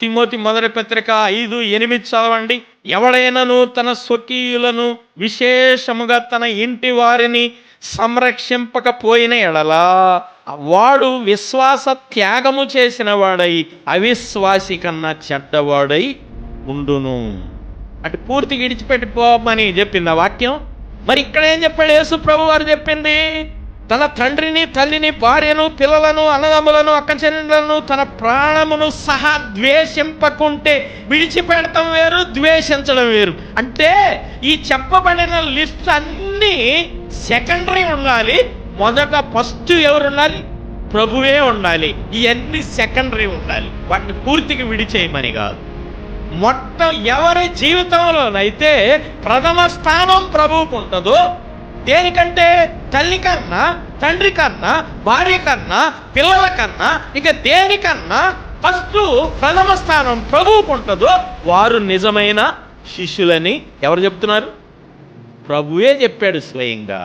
Timothy మొదటి పత్రిక 5:8 చదవండి. ఎవడైనను తన స్వకీయులను విశేషముగా తన ఇంటి వారిని సంరక్షింపకపోయిన ఎడలా వాడు విశ్వాస త్యాగము చేసిన వాడై అవిశ్వాసి కన్నా చెడ్డవాడై ఉండును. అటు పూర్తిగా విడిచిపెట్టిపోమని చెప్పింది ఆ వాక్యం. మరి ఇక్కడ ఏం చెప్పాడు యేసు ప్రభు వారు? చెప్పింది తన తండ్రిని, తల్లిని, భార్యను, పిల్లలను, అన్నదమ్ములను, అక్కచెల్లెలను, తన ప్రాణమును సహా ద్వేషింపకుంటే విడిచిపెడతాం వేరు, ద్వేషించడం వేరు. అంటే ఈ చెప్పబడిన లిస్ట్ అన్నీ సెకండరీ ఉండాలి. మొదట ఫస్ట్ ఎవరు ఉండాలి? ప్రభువే ఉండాలి. ఇవన్నీ సెకండరీ ఉండాలి. వాటిని పూర్తిగా విడిచేయమని కాదు. మొత్తం ఎవరి జీవితంలోనైతే ప్రథమ స్థానం ప్రభువుకు ఉంటుందో, దేనికంటే తల్లి కన్నా, తండ్రి కన్నా, భార్య కన్నా, పిల్లల కన్నా, ఇక దేనికన్నా ఫస్ట్ ప్రథమ స్థానం ప్రభువుకు ఉంటుందో వారు నిజమైన శిష్యులని ఎవరు చెప్తున్నారు? ప్రభువే చెప్పాడు స్వయంగా.